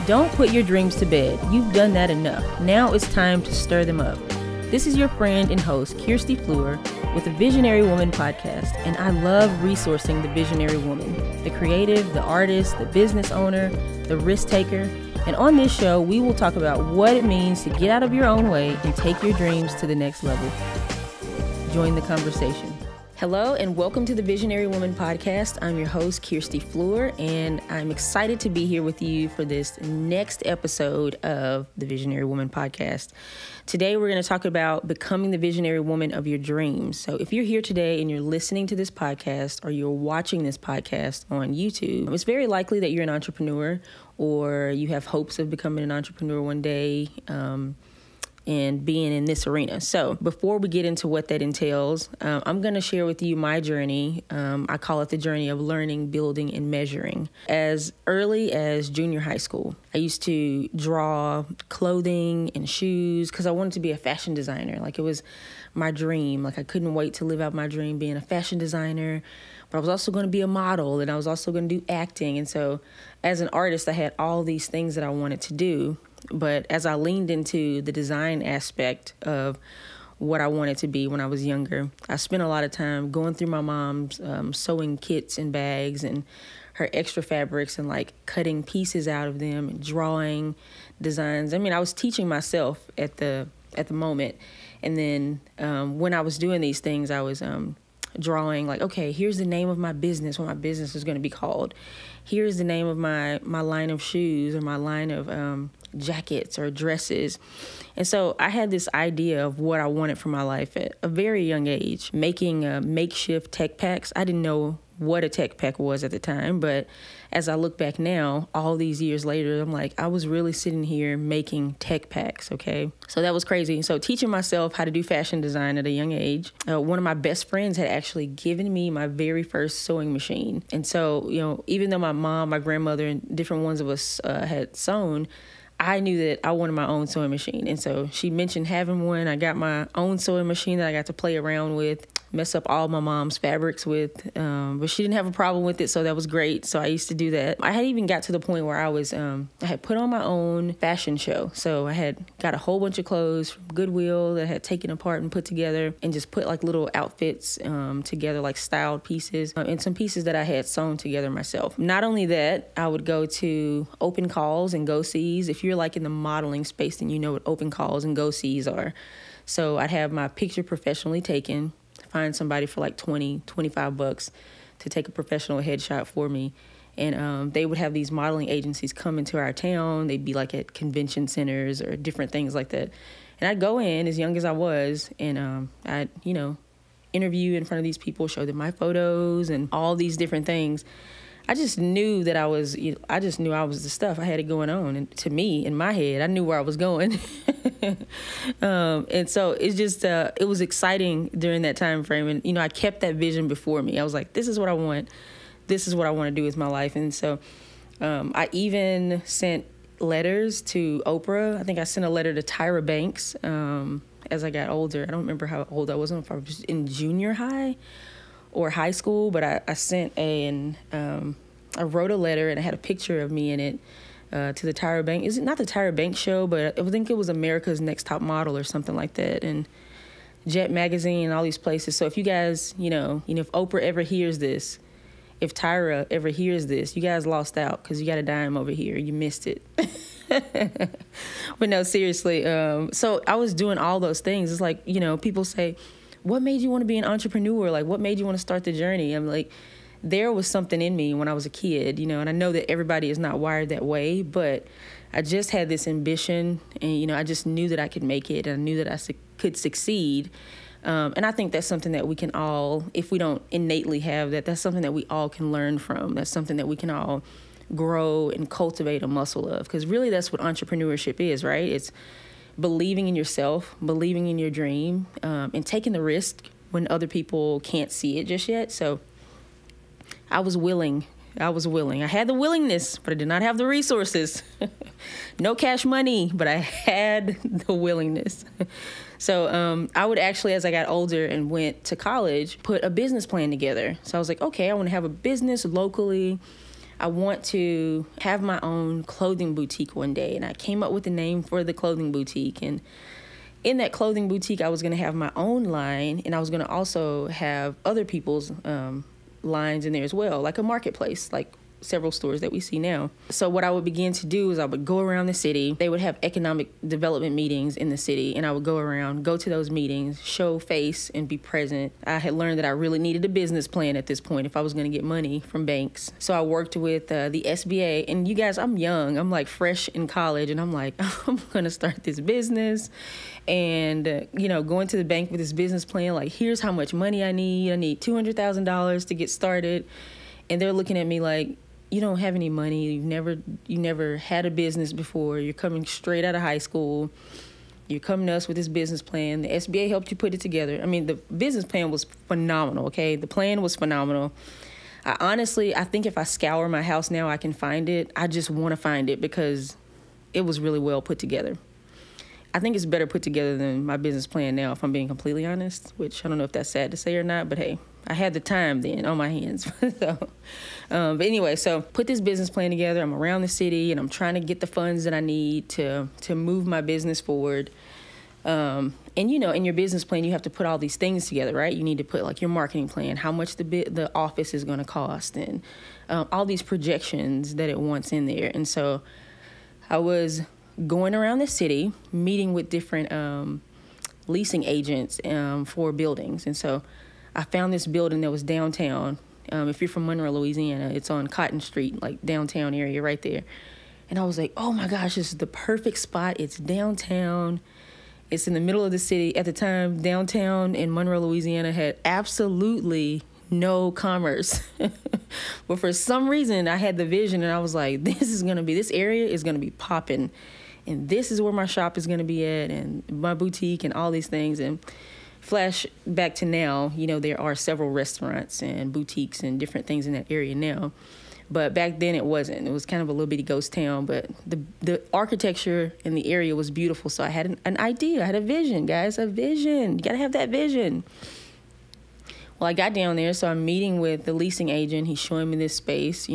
Don't put your dreams to bed. You've done that enough. Now it's time to stir them up. This is your friend and host, Freedom Fleur, with the Visionary Woman podcast, and I love resourcing the visionary woman, the creative, the artist, the business owner, the risk taker. And on this show, we will talk about what it means to get out of your own way and take your dreams to the next level. Join the conversation. Hello and welcome to the Visionary Woman podcast. I'm your host, Freedom Fleur, and I'm excited to be here with you for this next episode of the Visionary Woman podcast. Today, we're going to talk about becoming the visionary woman of your dreams. So if you're here today and you're listening to this podcast or you're watching this podcast on YouTube, it's very likely that you're an entrepreneur or you have hopes of becoming an entrepreneur one day, and being in this arena. So before we get into what that entails, I'm going to share with you my journey. I call it the journey of learning, building, and measuring. As early as junior high school, I used to draw clothing and shoes because I wanted to be a fashion designer. Like, it was my dream. Like, I couldn't wait to live out my dream being a fashion designer. But I was also going to be a model, and I was also going to do acting. And so as an artist, I had all these things that I wanted to do. But as I leaned into the design aspect of what I wanted to be when I was younger, I spent a lot of time going through my mom's sewing kits and bags and her extra fabrics and like cutting pieces out of them and drawing designs. I mean, I was teaching myself at the moment. And then when I was doing these things, I was drawing like, okay, here's the name of my business, what my business is going to be called. Here's the name of my line of shoes or my line of jackets or dresses. And so I had this idea of what I wanted for my life at a very young age, making makeshift tech packs. I didn't know what a tech pack was at the time, but as I look back now, all these years later, I'm like, I was really sitting here making tech packs, okay? So that was crazy. So teaching myself how to do fashion design at a young age, one of my best friends had actually given me my very first sewing machine. And so, even though my mom, my grandmother, and different ones of us had sewn, I knew that I wanted my own sewing machine. And so she mentioned having one. I got my own sewing machine that I got to play around with, mess up all my mom's fabrics with, but she didn't have a problem with it, so that was great. So I used to do that. I had even got to the point where I had put on my own fashion show. So I had got a whole bunch of clothes from Goodwill that I had taken apart and put together and just put like little outfits together, like styled pieces, and some pieces that I had sewn together myself. Not only that, I would go to open calls and go-sees. If you're like in the modeling space, then you know what open calls and go-sees are. So I'd have my picture professionally taken, find somebody for like $20-$25 to take a professional headshot for me. And they would have these modeling agencies come into our town. They'd be like at convention centers or different things like that. And I'd go in as young as I was, and I'd, interview in front of these people, show them my photos and all these different things. I just knew that I was the stuff. I had it going on. And to me, in my head, I knew where I was going. And so it's just, it was exciting during that time frame. And, I kept that vision before me. I was like, this is what I want. This is what I want to do with my life. And so I even sent letters to Oprah. I think I sent a letter to Tyra Banks as I got older. I don't remember how old I was. I don't know if I was in junior high or high school, but I sent I wrote a letter and I had a picture of me in it to the Tyra Banks. Is it not the Tyra Banks show, but I think it was America's Next Top Model or something like that, and Jet Magazine and all these places. So if you guys, if Oprah ever hears this, if Tyra ever hears this, you guys lost out because you got a dime over here. You missed it. But no, seriously. So I was doing all those things. It's like, people say, what made you want to be an entrepreneur? Like, what made you want to start the journey? I'm like, there was something in me when I was a kid, and I know that everybody is not wired that way, but I just had this ambition, and, I just knew that I could make it, and I knew that I could succeed. And I think that's something that we can all, if we don't innately have that, that's something that we all can learn from. That's something that we can all grow and cultivate a muscle of, because really that's what entrepreneurship is, right? It's believing in yourself, believing in your dream, and taking the risk when other people can't see it just yet. So I was willing. I had the willingness, but I did not have the resources. No cash money, but I had the willingness. So I would actually, as I got older and went to college, put a business plan together. So I was like, okay, I want to have a business locally. I want to have my own clothing boutique one day. And I came up with a name for the clothing boutique. And in that clothing boutique, I was going to have my own line, and I was going to also have other people's lines in there as well, like a marketplace, like several stores that we see now. So what I would begin to do is I would go around the city. They would have economic development meetings in the city, and I would go around, go to those meetings, show face and be present. I had learned that I really needed a business plan at this point if I was going to get money from banks. So I worked with the SBA, and you guys, I'm young. I'm like fresh in college, and I'm like, I'm going to start this business. And, going to the bank with this business plan, like, here's how much money I need. I need $200,000 to get started. And they're looking at me like, you don't have any money. You never had a business before. You're coming straight out of high school. You're coming to us with this business plan. The SBA helped you put it together. I mean, the business plan was phenomenal, okay? The plan was phenomenal. I think if I scour my house now, I can find it. I just want to find it because it was really well put together. I think it's better put together than my business plan now, if I'm being completely honest, which I don't know if that's sad to say or not, but hey, I had the time then on my hands. But anyway, so put this business plan together. I'm around the city, and I'm trying to get the funds that I need to move my business forward. And, in your business plan, you have to put all these things together, right? You need to put, like, your marketing plan, how much the office is going to cost, and all these projections that it wants in there. And so I was going around the city, meeting with different leasing agents for buildings. And so I found this building that was downtown. If you're from Monroe, Louisiana, it's on Cotton Street, like downtown area right there. And I was like, oh my gosh, this is the perfect spot. It's downtown. It's in the middle of the city. At the time, downtown in Monroe, Louisiana had absolutely no commerce. But for some reason, I had the vision, and I was like, this area is going to be popping. And this is where my shop is going to be at, and my boutique and all these things. And flash back to now, there are several restaurants and boutiques and different things in that area now. But back then it wasn't. It was kind of a little bitty ghost town, but the architecture in the area was beautiful. So I had an idea. I had a vision, guys, a vision. You got to have that vision. Well, I got down there, so I'm meeting with the leasing agent. He's showing me this space.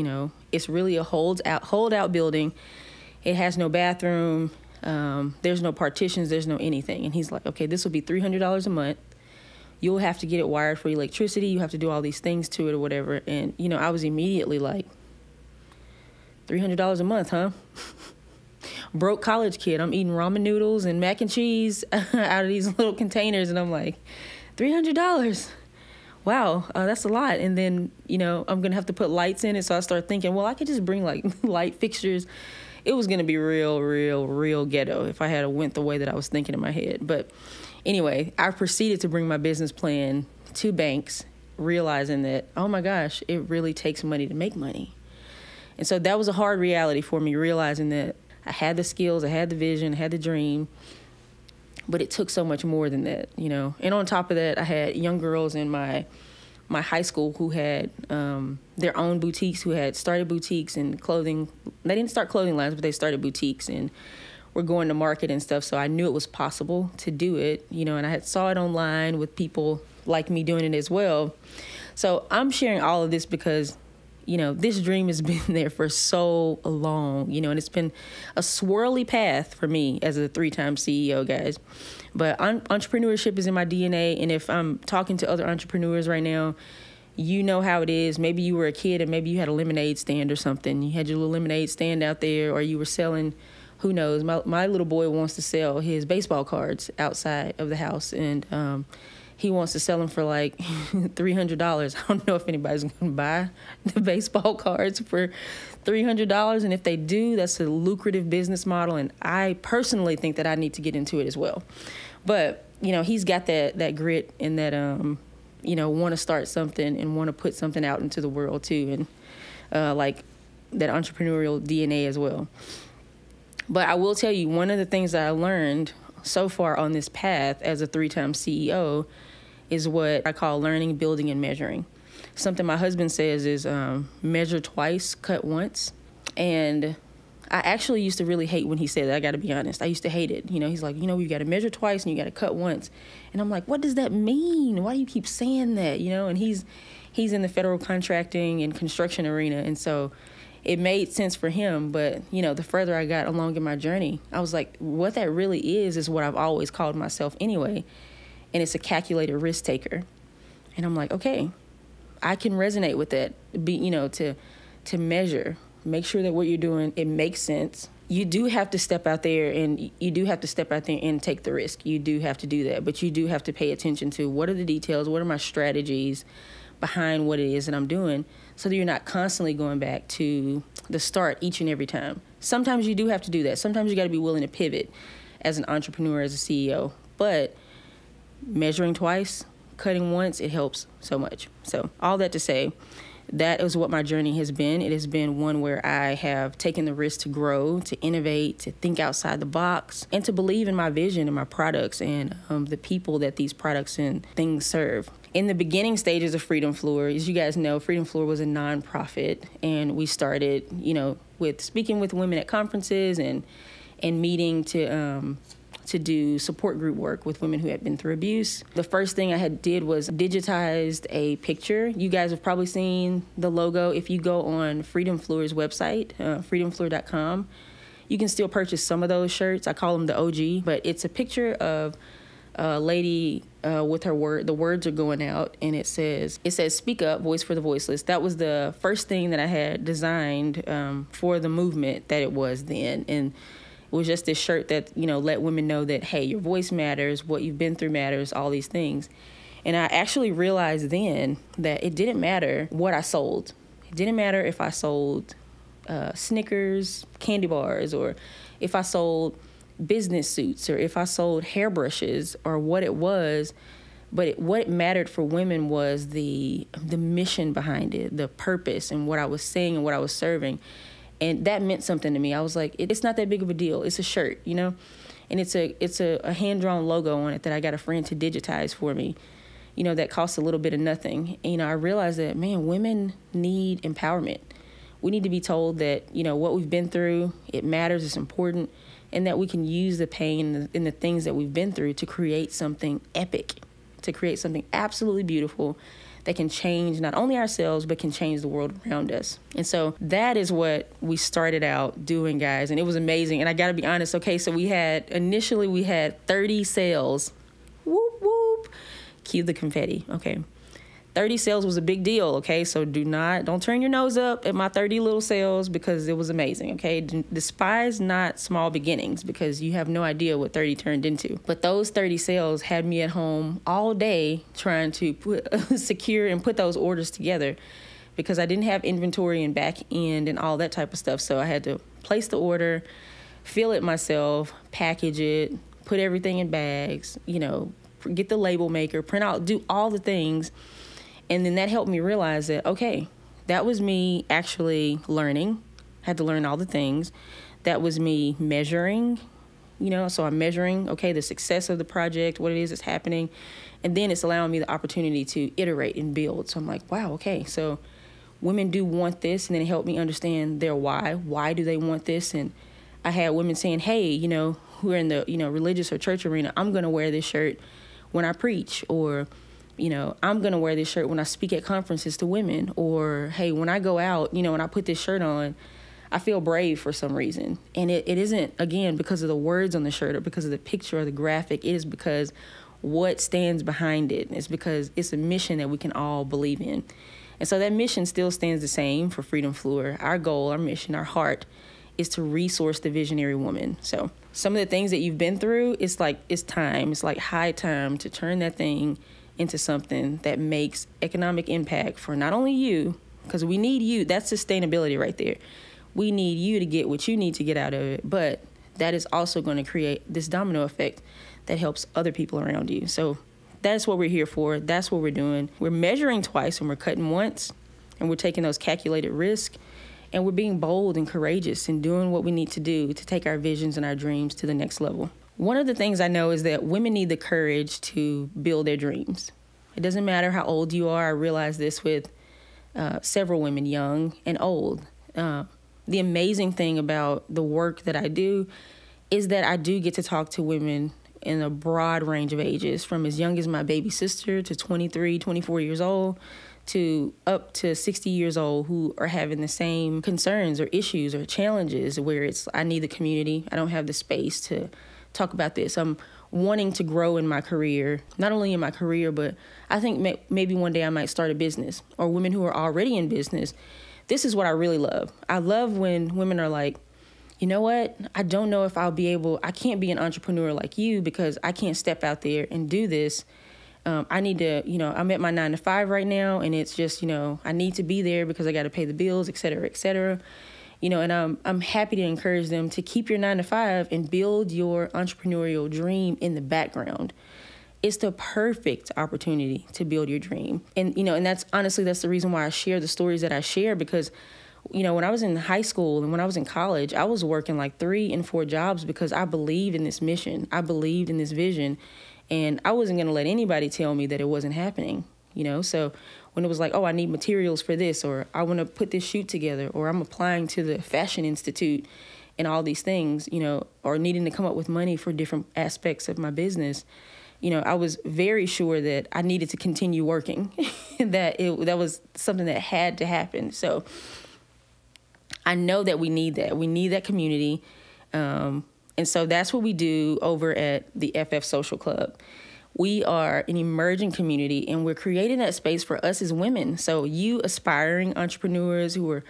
It's really a hold-out building. It has no bathroom. There's no partitions. There's no anything. And he's like, okay, this will be $300 a month. You'll have to get it wired for electricity. You have to do all these things to it or whatever. And, I was immediately like, $300 a month, huh? Broke college kid. I'm eating ramen noodles and mac and cheese out of these little containers. And I'm like, $300. Wow, that's a lot. And then, I'm going to have to put lights in it. So I started thinking, well, I could just bring like light fixtures. It was going to be real ghetto if I had went the way that I was thinking in my head. But anyway, I proceeded to bring my business plan to banks, realizing that, oh my gosh, it really takes money to make money. And so that was a hard reality for me, realizing that I had the skills, I had the vision, I had the dream, but it took so much more than that, And on top of that, I had young girls in my high school who had their own boutiques, who had started boutiques and clothing. They didn't start clothing lines, but they started boutiques and were going to market and stuff. So I knew it was possible to do it, and I had saw it online with people like me doing it as well. So I'm sharing all of this because, this dream has been there for so long, and it's been a swirly path for me as a 3-time CEO, guys. But entrepreneurship is in my DNA. And if I'm talking to other entrepreneurs right now, you know how it is. Maybe you were a kid and maybe you had a lemonade stand or something. You had your little lemonade stand out there, or you were selling, who knows. My little boy wants to sell his baseball cards outside of the house. And he wants to sell them for like $300. I don't know if anybody's going to buy the baseball cards for $300. And if they do, that's a lucrative business model. And I personally think that I need to get into it as well. But, he's got that grit and that, want to start something and want to put something out into the world too. And like that entrepreneurial DNA as well. But I will tell you, one of the things that I learned so far on this path as a 3-time CEO is what I call learning, building, and measuring. Something my husband says is measure twice, cut once. And I actually used to really hate when he said that, I got to be honest. I used to hate it. He's like, you got to measure twice and you got to cut once. And I'm like, what does that mean? Why do you keep saying that? And he's in the federal contracting and construction arena. And so it made sense for him. But, the further I got along in my journey, I was like, what that really is what I've always called myself anyway. And it's a calculated risk taker. And I'm like, okay, I can resonate with that. To measure, make sure that what you're doing, it makes sense. You do have to step out there and take the risk. You do have to do that. But you do have to pay attention to what are the details, what are my strategies behind what it is that I'm doing, so that you're not constantly going back to the start each and every time. Sometimes you do have to do that. Sometimes you got to be willing to pivot as an entrepreneur, as a CEO. But measuring twice, cutting once, it helps so much. So all that to say, that is what my journey has been. It has been one where I have taken the risk to grow, to innovate, to think outside the box, and to believe in my vision and my products and the people that these products and things serve. In the beginning stages of Freedom Fleur, as you guys know, Freedom Fleur was a nonprofit, and we started, with speaking with women at conferences and meeting to do support group work with women who had been through abuse. The first thing I did was digitized a picture. You guys have probably seen the logo. If you go on Freedom Fleur's website, freedomfleur.com, you can still purchase some of those shirts. I call them the OG, but it's a picture of a lady with her the words are going out, and it says, speak up, voice for the voiceless. That was the first thing that I had designed for the movement that it was then. And it was just this shirt that, let women know that, hey, your voice matters, what you've been through matters, all these things. And I actually realized then that it didn't matter what I sold. It didn't matter if I sold Snickers, candy bars, or if I sold business suits, or if I sold hairbrushes, or what it was. But what mattered for women was the mission behind it, the purpose, and what I was saying and what I was serving. And that meant something to me. I was like, it's not that big of a deal. It's a shirt, and it's a hand-drawn logo on it that I got a friend to digitize for me, that costs a little bit of nothing. And, I realized that, man, women need empowerment. We need to be told that, what we've been through, it matters, it's important, and that we can use the pain and the things that we've been through to create something epic, to create something absolutely beautiful that can change not only ourselves, but can change the world around us. And so that is what we started out doing, guys. And it was amazing. And I got to be honest. Okay, so initially we had 30 sales. Whoop, whoop. Cue the confetti. Okay. 30 sales was a big deal. Okay. So don't turn your nose up at my 30 little sales, because it was amazing. Okay. Despise not small beginnings, because you have no idea what 30 turned into. But those 30 sales had me at home all day trying to secure and put those orders together, because I didn't have inventory and back end and all that type of stuff. So I had to place the order, fill it myself, package it, put everything in bags, get the label maker, print out, do all the things. And then that helped me realize that, okay, that was me actually learning. Had to learn all the things. That was me measuring, so I'm measuring, okay, the success of the project, what it is that's happening. And then it's allowing me the opportunity to iterate and build. So I'm like, wow, okay, so women do want this. And then it helped me understand their why. Why do they want this? And I had women saying, hey, who are in the, religious or church arena, I'm going to wear this shirt when I preach, or I'm going to wear this shirt when I speak at conferences to women, or, hey, when I go out, when I put this shirt on, I feel brave for some reason. And it isn't, again, because of the words on the shirt or because of the picture or the graphic. It is because what stands behind it. It's because it's a mission that we can all believe in. And so that mission still stands the same for Freedom Fleur. Our goal, our mission, our heart is to resource the visionary woman. So some of the things that you've been through, it's time. It's like high time to turn that thing into something that makes economic impact for not only you, because we need you. That's sustainability right there. We need you to get what you need to get out of it, but that is also going to create this domino effect that helps other people around you. So that's what we're here for. That's what we're doing. We're measuring twice and we're cutting once, and we're taking those calculated risks, and we're being bold and courageous and doing what we need to do to take our visions and our dreams to the next level. One of the things I know is that women need the courage to build their dreams. It doesn't matter how old you are. I realize this with several women, young and old. The amazing thing about the work that I do is that I do get to talk to women in a broad range of ages, from as young as my baby sister to 23, 24 years old, to up to 60 years old who are having the same concerns or issues or challenges where it's, I need the community. I don't have the space to talk about this. I'm wanting to grow in my career, not only in my career, but I think maybe one day I might start a business, or women who are already in business. This is what I really love. I love when women are like, you know what? I don't know if I can't be an entrepreneur like you because I can't step out there and do this. I need to, I'm at my 9 to 5 right now, and it's just, I need to be there because I got to pay the bills, et cetera, et cetera. And I'm happy to encourage them to keep your 9 to 5 and build your entrepreneurial dream in the background. It's the perfect opportunity to build your dream. And, and that's the reason why I share the stories that I share, because, when I was in high school and when I was in college, I was working like 3 and 4 jobs because I believed in this mission. I believed in this vision. And I wasn't going to let anybody tell me that it wasn't happening, So when it was like, oh, I need materials for this, or I want to put this shoot together, or I'm applying to the Fashion Institute and all these things, or needing to come up with money for different aspects of my business, I was very sure that I needed to continue working, that was something that had to happen. So I know that we need that. We need that community. And so that's what we do over at the FF Social Club. We are an emerging community, and we're creating that space for us as women. So you aspiring entrepreneurs who are,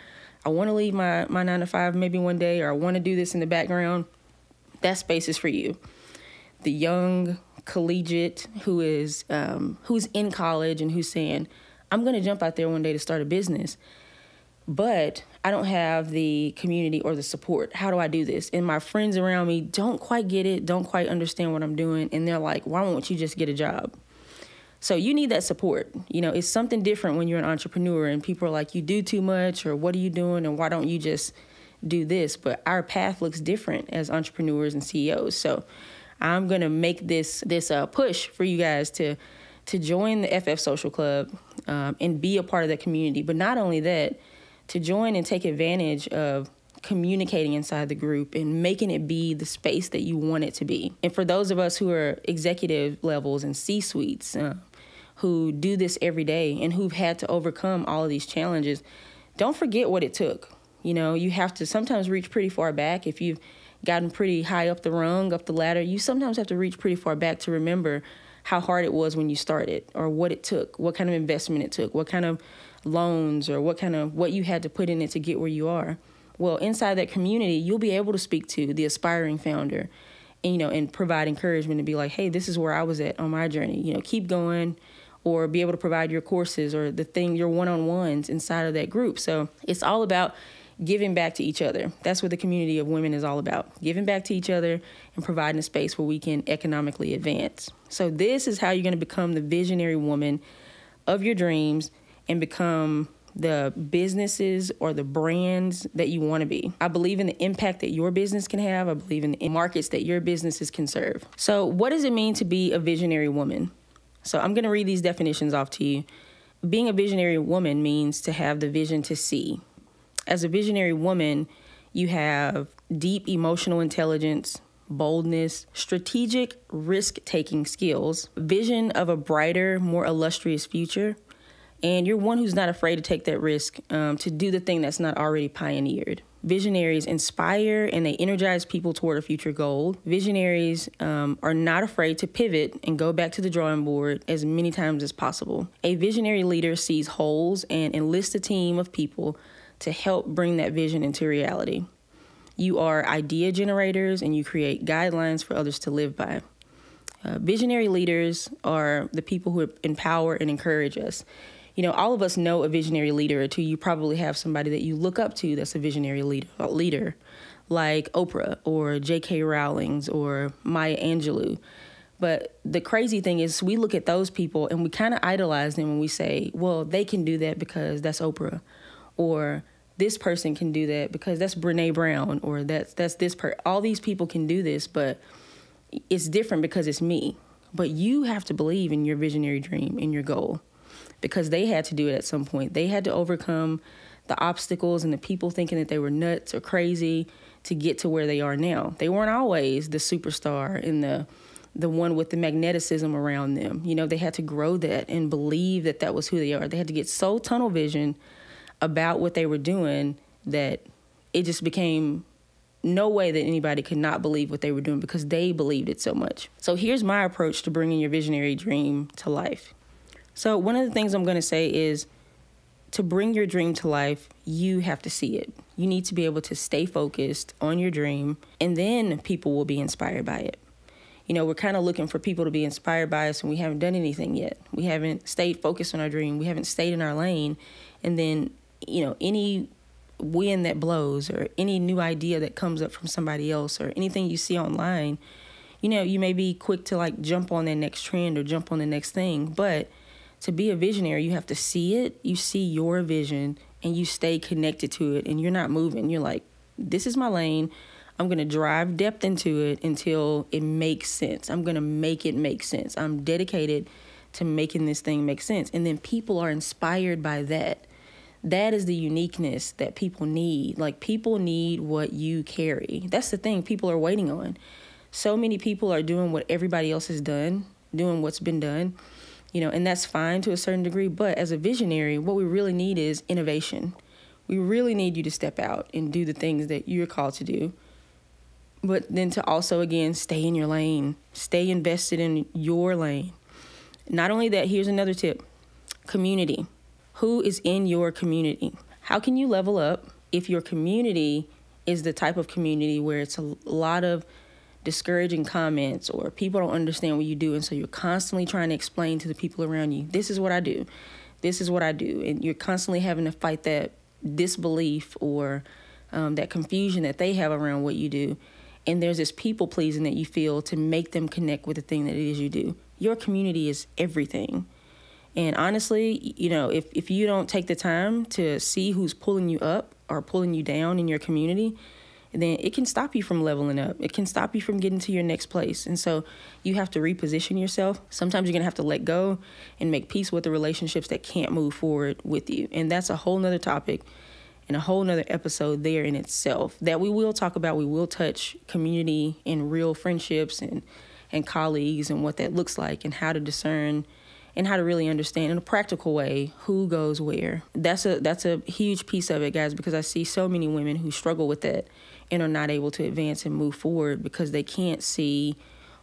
I want to leave my 9 to 5 maybe one day, or I want to do this in the background, that space is for you. The young collegiate who's in college and who's saying, I'm going to jump out there one day to start a business, but I don't have the community or the support. How do I do this? And my friends around me don't quite get it, don't quite understand what I'm doing. And they're like, why won't you just get a job? So you need that support. It's something different when you're an entrepreneur and people are like, you do too much, or what are you doing? And why don't you just do this? But our path looks different as entrepreneurs and CEOs. So I'm going to make this push for you guys to join the FF Social Club and be a part of that community. But not only that, to join and take advantage of communicating inside the group and making it be the space that you want it to be. And for those of us who are executive levels and C-suites who do this every day and who've had to overcome all of these challenges, don't forget what it took. You have to sometimes reach pretty far back. If you've gotten pretty high up the rung, up the ladder, you sometimes have to reach pretty far back to remember how hard it was when you started, or what it took, what kind of investment it took, what kind of loans, or what you had to put in it to get where you are. Well, inside that community, you'll be able to speak to the aspiring founder and provide encouragement and be like, hey, this is where I was at on my journey. Keep going, or be able to provide your courses or your one-on-ones inside of that group. So it's all about giving back to each other. That's what the community of women is all about. Giving back to each other and providing a space where we can economically advance. So this is how you're going to become the visionary woman of your dreams and become the businesses or the brands that you want to be. I believe in the impact that your business can have. I believe in the markets that your businesses can serve. So what does it mean to be a visionary woman? So I'm going to read these definitions off to you. Being a visionary woman means to have the vision to see. As a visionary woman, you have deep emotional intelligence, boldness, strategic risk-taking skills, vision of a brighter, more illustrious future, and you're one who's not afraid to take that risk to do the thing that's not already pioneered. Visionaries inspire and they energize people toward a future goal. Visionaries are not afraid to pivot and go back to the drawing board as many times as possible. A visionary leader sees holes and enlists a team of people to help bring that vision into reality. You are idea generators and you create guidelines for others to live by. Visionary leaders are the people who empower and encourage us. All of us know a visionary leader or two. You probably have somebody that you look up to that's a visionary leader, like Oprah or J.K. Rowling or Maya Angelou. But the crazy thing is we look at those people and we kind of idolize them and we say, well, they can do that because that's Oprah. Or this person can do that because that's Brene Brown, or that's this person. All these people can do this, but it's different because it's me. But you have to believe in your visionary dream, in your goal, because they had to do it at some point. They had to overcome the obstacles and the people thinking that they were nuts or crazy to get to where they are now. They weren't always the superstar and the one with the magneticism around them. They had to grow that and believe that that was who they are. They had to get so tunnel vision about what they were doing that it just became no way that anybody could not believe what they were doing because they believed it so much. So here's my approach to bringing your visionary dream to life. So one of the things I'm going to say is to bring your dream to life, you have to see it. You need to be able to stay focused on your dream, and then people will be inspired by it. We're kind of looking for people to be inspired by us, and we haven't done anything yet. We haven't stayed focused on our dream. We haven't stayed in our lane. And then, any wind that blows or any new idea that comes up from somebody else or anything you see online, you may be quick to like jump on that next trend or jump on the next thing. But to be a visionary, you have to see it. You see your vision and you stay connected to it and you're not moving. You're like, this is my lane. I'm going to drive depth into it until it makes sense. I'm going to make it make sense. I'm dedicated to making this thing make sense. And then people are inspired by that. That is the uniqueness that people need. Like, people need what you carry. That's the thing people are waiting on. So many people are doing what everybody else has done, doing what's been done, and that's fine to a certain degree. But as a visionary, what we really need is innovation. We really need you to step out and do the things that you're called to do. But then to also, again, stay in your lane, stay invested in your lane. Not only that, here's another tip: community. Who is in your community? How can you level up if your community is the type of community where it's a lot of discouraging comments or people don't understand what you do, and so you're constantly trying to explain to the people around you, this is what I do, this is what I do, and you're constantly having to fight that disbelief or that confusion that they have around what you do, and there's this people-pleasing that you feel to make them connect with the thing that it is you do. Your community is everything. And honestly, if you don't take the time to see who's pulling you up or pulling you down in your community, then it can stop you from leveling up. It can stop you from getting to your next place. And so you have to reposition yourself. Sometimes you're going to have to let go and make peace with the relationships that can't move forward with you. And that's a whole nother topic and a whole nother episode there in itself that we will talk about. We will touch community and real friendships and colleagues and what that looks like and how to discern and how to really understand in a practical way who goes where. That's a huge piece of it, guys, because I see so many women who struggle with that and are not able to advance and move forward because they can't see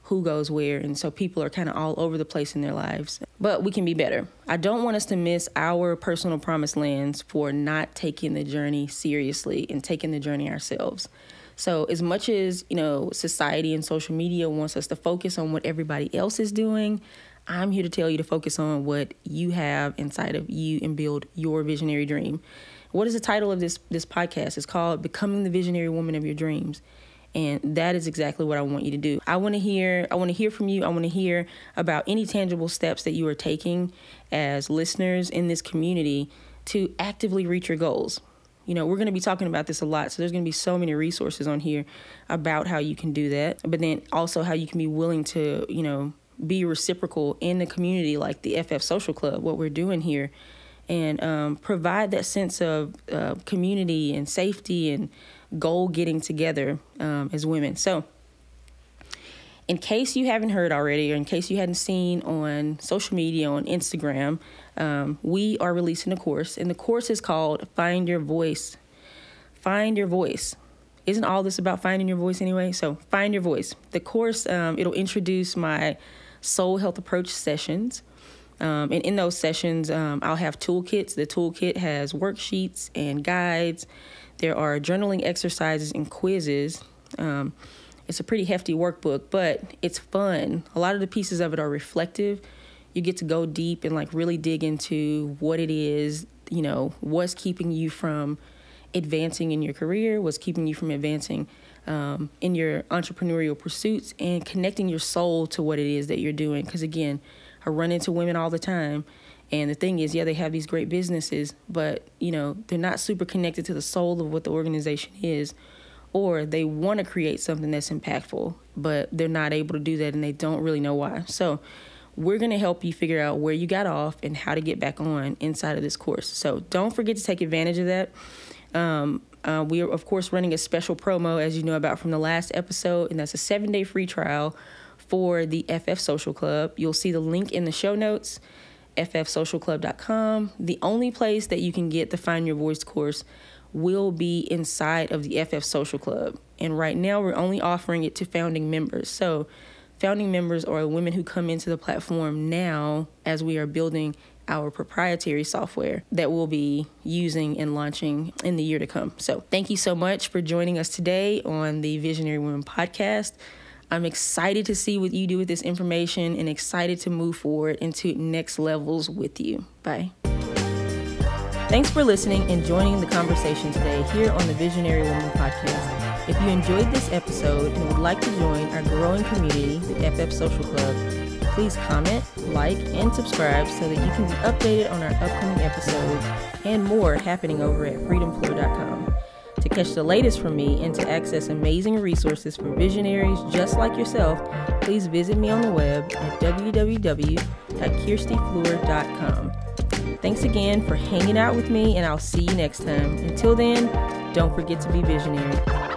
who goes where. And so people are kind of all over the place in their lives. But we can be better. I don't want us to miss our personal promised lands for not taking the journey seriously and taking the journey ourselves. So as much as, society and social media wants us to focus on what everybody else is doing, I'm here to tell you to focus on what you have inside of you and build your visionary dream. What is the title of this podcast? It's called Becoming the Visionary Woman of Your Dreams. And that is exactly what I want you to do. I want to hear from you. I want to hear about any tangible steps that you are taking as listeners in this community to actively reach your goals. We're going to be talking about this a lot. So there's going to be so many resources on here about how you can do that. But then also how you can be willing to, be reciprocal in the community like the FF Social Club, what we're doing here, and provide that sense of community and safety and goal getting together as women. So in case you haven't heard already, or in case you hadn't seen on social media, on Instagram, we are releasing a course, and the course is called Find Your Voice. Find Your Voice. Isn't all this about finding your voice anyway? So find your voice. The course, it'll introduce my soul health approach sessions. And in those sessions, I'll have toolkits. The toolkit has worksheets and guides. There are journaling exercises and quizzes. It's a pretty hefty workbook, but it's fun. A lot of the pieces of it are reflective. You get to go deep and really dig into what it is, what's keeping you from advancing in your career, what's keeping you from advancing in your entrepreneurial pursuits, and connecting your soul to what it is that you're doing. Because again, I run into women all the time, and the thing is, they have these great businesses, but they're not super connected to the soul of what the organization is, or they want to create something that's impactful, but they're not able to do that, and they don't really know why. So we're going to help you figure out where you got off and how to get back on inside of this course. So don't forget to take advantage of that. We are, of course, running a special promo, as you know about from the last episode, and that's a 7-day free trial for the FF Social Club. You'll see the link in the show notes, ffsocialclub.com. The only place that you can get the Find Your Voice course will be inside of the FF Social Club. And right now we're only offering it to founding members. So founding members are women who come into the platform now as we are building our proprietary software that we'll be using and launching in the year to come. So thank you so much for joining us today on the Visionary Women podcast. I'm excited to see what you do with this information and excited to move forward into next levels with you. Bye. Thanks for listening and joining the conversation today here on the Visionary Women podcast. If you enjoyed this episode and would like to join our growing community, the FF Social Club, please comment, like, and subscribe so that you can be updated on our upcoming episodes and more happening over at freedomfleur.com. To catch the latest from me and to access amazing resources for visionaries just like yourself, please visit me on the web at www.kirstyfleur.com. Thanks again for hanging out with me, and I'll see you next time. Until then, don't forget to be visionary.